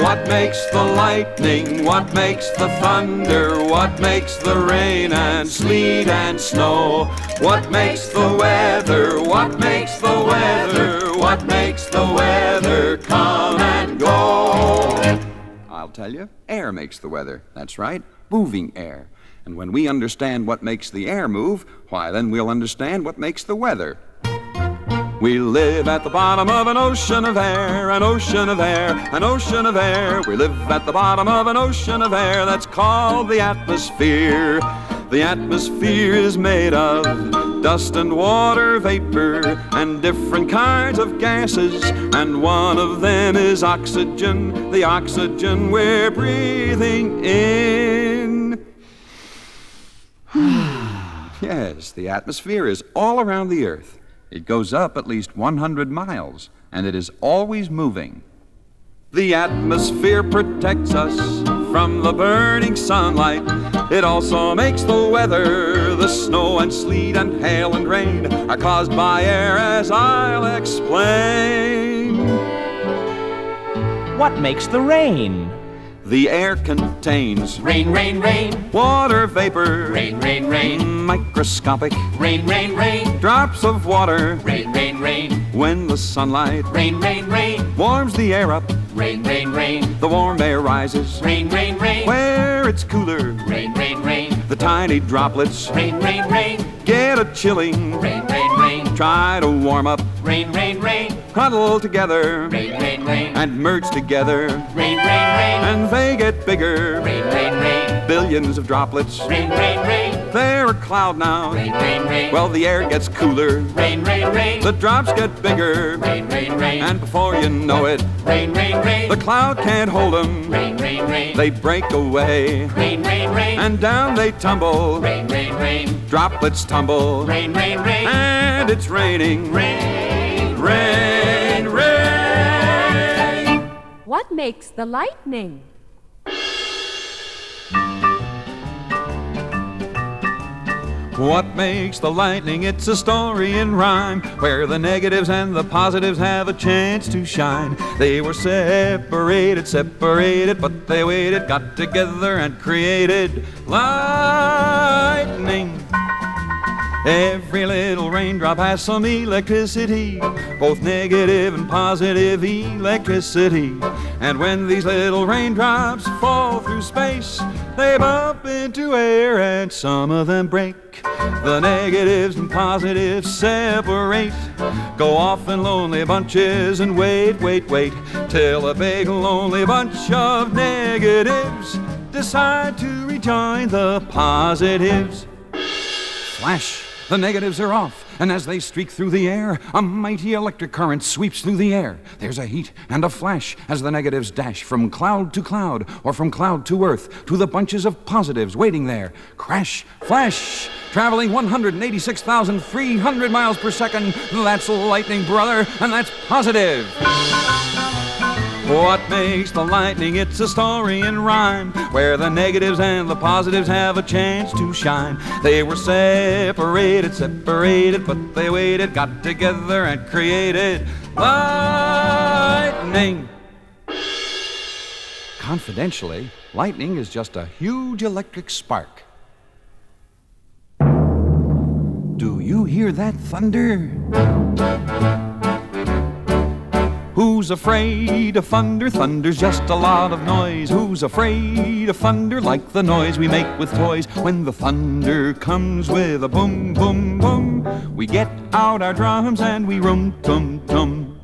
What makes the lightning? What makes the thunder? What makes the rain and sleet and snow? What makes the weather? What makes the weather? What makes the weather come and go? I'll tell you, air makes the weather. That's right, moving air. And when we understand what makes the air move, why, then we'll understand what makes the weather. We live at the bottom of an ocean of air, an ocean of air, an ocean of air. We live at the bottom of an ocean of air that's called the atmosphere. The atmosphere is made of dust and water vapor and different kinds of gases, and one of them is oxygen, the oxygen we're breathing in. Yes, the atmosphere is all around the Earth. It goes up at least 100 miles, and it is always moving. The atmosphere protects us from the burning sunlight. It also makes the weather. The snow and sleet and hail and rain are caused by air, as I'll explain. What makes the rain? The air contains rain, rain, rain, water vapor, rain, rain, rain, microscopic rain, rain, rain, drops of water, rain, rain, rain, when the sunlight rain, rain, rain, warms the air up, rain, rain, rain, the warm air rises, rain, rain, rain, where it's cooler, rain, rain, rain, the tiny droplets rain, rain, rain, get a chilling, rain, rain, rain, try to warm up, rain, rain, rain, huddle together, rain, rain, rain, and merge together, rain, rain, rain, and they get bigger, rain, rain, rain, billions of droplets, rain, rain, rain, they're a cloud now, rain, rain, rain, well, the air gets cooler, rain, rain, rain, the drops get bigger, rain, rain, rain, and before you know it, rain, rain, rain, the cloud can't hold them, rain, rain, rain, they break away, rain, rain, rain, and down they tumble, rain, rain, rain, droplets tumble, rain, rain, rain, and it's raining, rain, rain, rain. What makes the lightning? What makes the lightning? It's a story in rhyme, where the negatives and the positives have a chance to shine. They were separated, but they waited, got together and created lightning. Every little raindrop has some electricity, both negative and positive electricity. And when these little raindrops fall through space, they bump into air and some of them break. The negatives and positives separate, go off in lonely bunches and wait, till a big lonely bunch of negatives decide to rejoin the positives. Flash! The negatives are off, and as they streak through the air, a mighty electric current sweeps through the air. There's a heat and a flash as the negatives dash from cloud to cloud, or from cloud to earth, to the bunches of positives waiting there. Crash, flash, traveling 186,300 miles per second. That's lightning, brother, and that's positive. What makes the lightning? It's a story in rhyme, where the negatives and the positives have a chance to shine. They were separated, but they waited, got together and created lightning. Confidentially, lightning is just a huge electric spark. Do you hear that thunder? Who's afraid of thunder? Thunder's just a lot of noise. Who's afraid of thunder? Like the noise we make with toys. When the thunder comes with a boom, boom, boom, we get out our drums and we rum, tum, tum.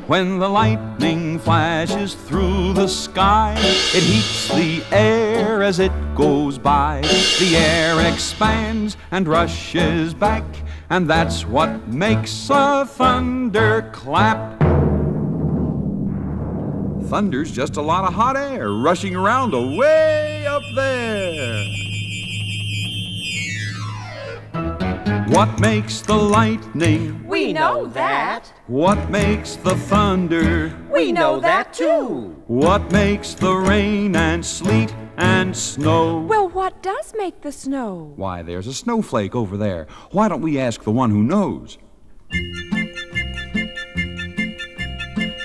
When the lightning flashes through the sky, it heats the air as it goes by. The air expands and rushes back, and that's what makes a thunderclap. Thunder's just a lot of hot air rushing around away up there. What makes the lightning? We know that. What makes the thunder? We know that too. What makes the rain and sleet and snow? Well, what does make the snow? Why, there's a snowflake over there. Why don't we ask the one who knows?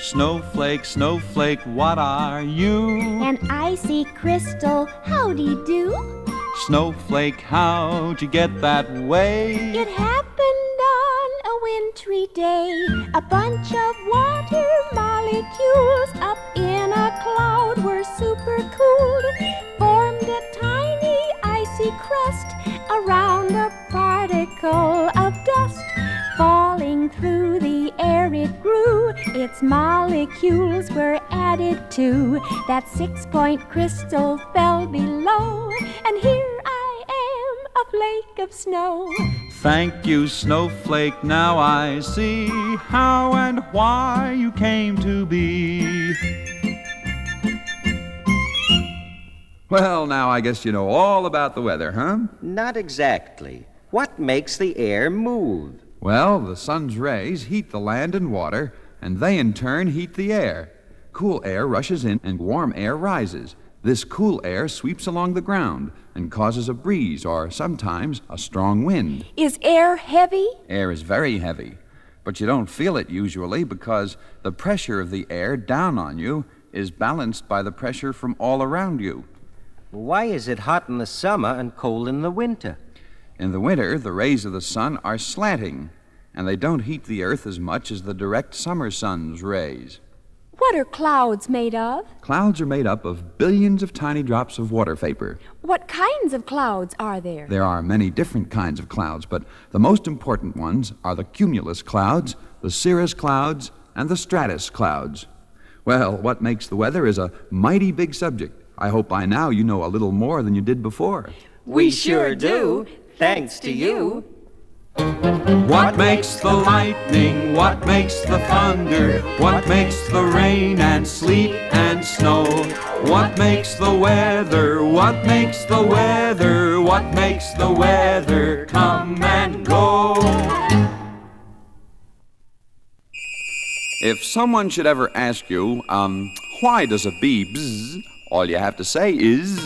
Snowflake, snowflake, what are you? An icy crystal, howdy-do. Snowflake, how'd you get that way? It happened on a wintry day. A bunch of water molecules up in a cloud were super-cooled, formed a tiny icy crust around a particle of dust. Falling through the air it grew, its molecules were added to. That 6-point crystal fell below, and here I am, a flake of snow. Thank you, snowflake, now I see how and why you came to be. Well, now I guess you know all about the weather, huh? Not exactly. What makes the air move? Well, the sun's rays heat the land and water, and they in turn heat the air. Cool air rushes in and warm air rises. This cool air sweeps along the ground and causes a breeze or sometimes a strong wind. Is air heavy? Air is very heavy, but you don't feel it usually because the pressure of the air down on you is balanced by the pressure from all around you. Why is it hot in the summer and cold in the winter? In the winter, the rays of the sun are slanting, and they don't heat the earth as much as the direct summer sun's rays. What are clouds made of? Clouds are made up of billions of tiny drops of water vapor. What kinds of clouds are there? There are many different kinds of clouds, but the most important ones are the cumulus clouds, the cirrus clouds, and the stratus clouds. Well, what makes the weather is a mighty big subject. I hope by now you know a little more than you did before. We sure do, thanks to you. What makes the lightning? What makes the thunder? What makes the rain and sleet and snow? What makes the weather? What makes the weather? What makes the weather come and go? If someone should ever ask you, why does a bee buzz? All you have to say is,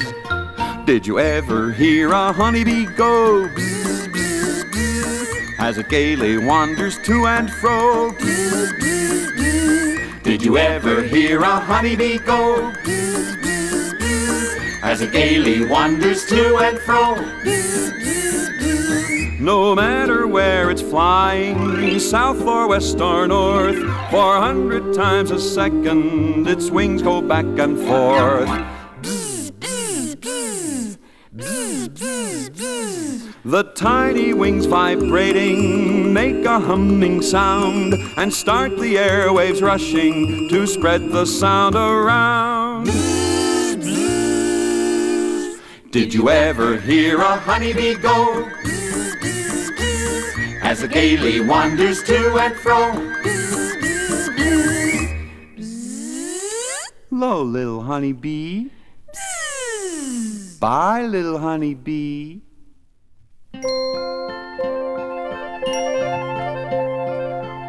did you ever hear a honeybee go bzz, bzz, bzz, as it gaily wanders to and fro? Bzz, bzz, bzz. Did you ever hear a honeybee go bzz, bzz, bzz, as it gaily wanders to and fro? Bzz, bzz, bzz. No matter where it's flying, south or west or north, 400 times a second its wings go back and forth. The tiny wings vibrating make a humming sound and start the airwaves rushing to spread the sound around. Did you ever hear a honeybee go as it gaily wanders to and fro? Hello, little honeybee. Bye, little honeybee.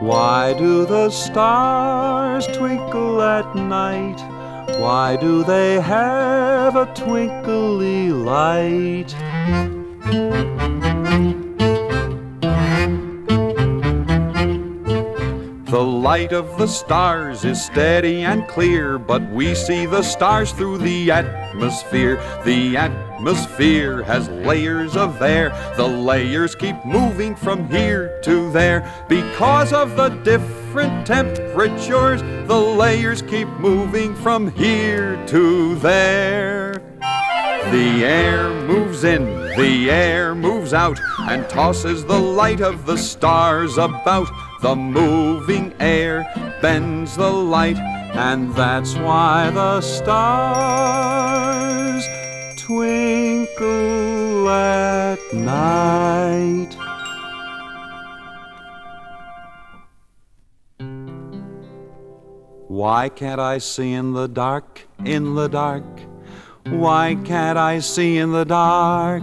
Why do the stars twinkle at night? Why do they have a twinkly light? The light of the stars is steady and clear, but we see the stars through the atmosphere. The atmosphere has layers of air. The layers keep moving from here to there. Because of the different temperatures, the layers keep moving from here to there. The air moves in, the air moves out, and tosses the light of the stars about. The moving air bends the light, and that's why the stars twinkle at night. Why can't I see in the dark, in the dark? Why can't I see in the dark?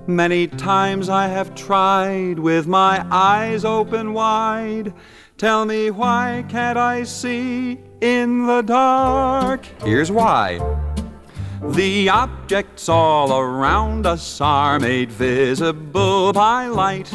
Many times I have tried with my eyes open wide. Tell me, why can't I see in the dark? Here's why. The objects all around us are made visible by light.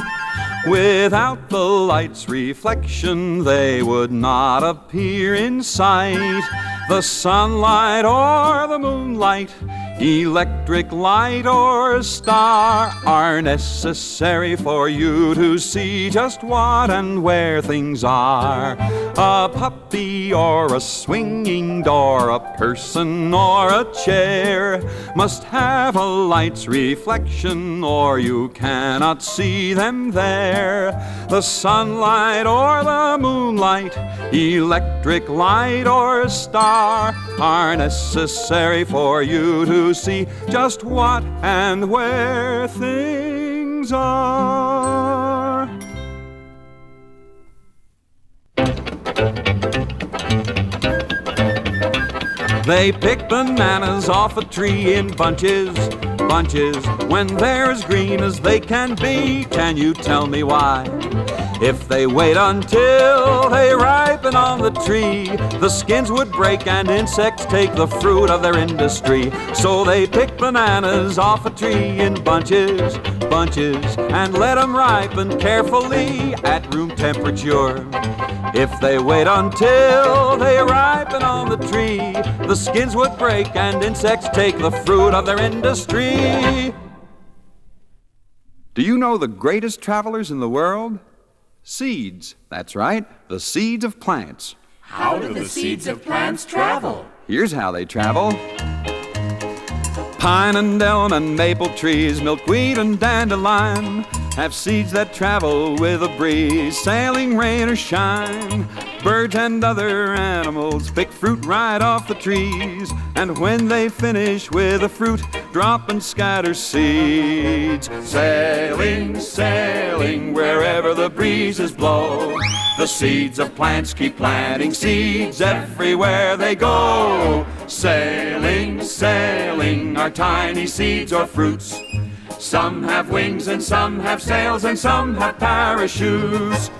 Without the light's reflection, they would not appear in sight. The sunlight or the moonlight, electric light or star are necessary for you to see just what and where things are. A puppy or a swinging door, a person or a chair must have a light's reflection or you cannot see them there. The sunlight or the moonlight, electric light or star are necessary for you to see just what and where things are. They pick bananas off a tree in bunches, bunches, when they're as green as they can be. Can you tell me why? If they wait until they ripen on the tree, the skins would break and insects take the fruit of their industry. So they pick bananas off a tree in bunches, bunches, and let them ripen carefully at room temperature. If they wait until they ripen on the tree, the skins would break and insects take the fruit of their industry. Do you know the greatest travelers in the world? Seeds, that's right, the seeds of plants. How do the seeds of plants travel? Here's how they travel. Pine and elm and maple trees, milkweed and dandelion have seeds that travel with a breeze, sailing rain or shine. Birds and other animals pick fruit right off the trees, and when they finish with the fruit, drop and scatter seeds. Sailing, sailing, wherever the breezes blow, the seeds of plants keep planting seeds everywhere they go. Sailing, sailing, our tiny seeds or fruits. Some have wings and some have sails and some have parachutes.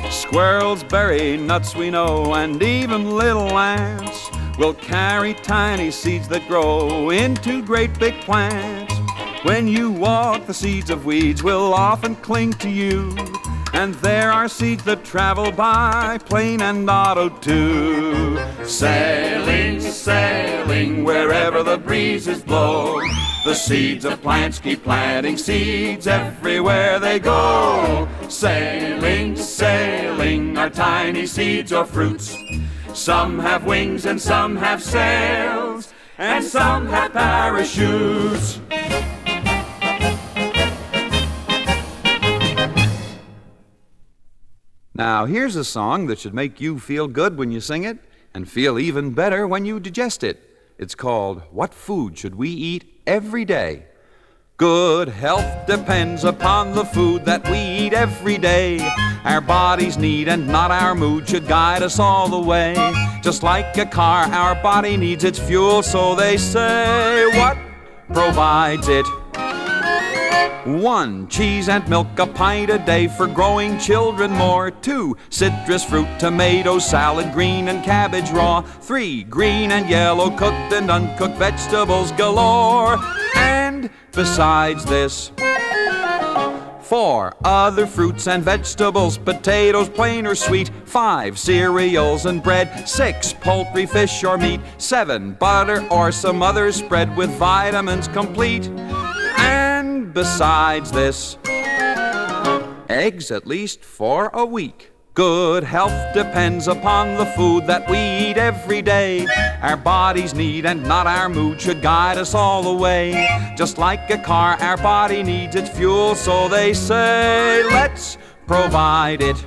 Squirrels bury nuts we know, and even little ants will carry tiny seeds that grow into great big plants. When you walk, the seeds of weeds will often cling to you, and there are seeds that travel by plane and auto too. Sailing, sailing, wherever the breezes blow, the seeds of plants keep planting seeds everywhere they go. Sailing, sailing, our tiny seeds or fruits. Some have wings and some have sails, and some have parachutes. Now, here's a song that should make you feel good when you sing it and feel even better when you digest it. It's called, What Food Should We Eat Every Day? Good health depends upon the food that we eat every day. Our bodies need and not our mood should guide us all the way. Just like a car, our body needs its fuel, so they say, what provides it? 1, cheese and milk, a pint a day for growing children more. 2, citrus fruit, tomatoes, salad, green and cabbage raw. 3, green and yellow, cooked and uncooked vegetables galore. And besides this, 4, other fruits and vegetables, potatoes plain or sweet. 5, cereals and bread. 6, poultry, fish or meat. 7, butter or some other spread with vitamins complete. And besides this, eggs at least for a week. Good health depends upon the food that we eat every day. Our bodies need and not our mood should guide us all the way. Just like a car, our body needs its fuel, so they say, let's provide it.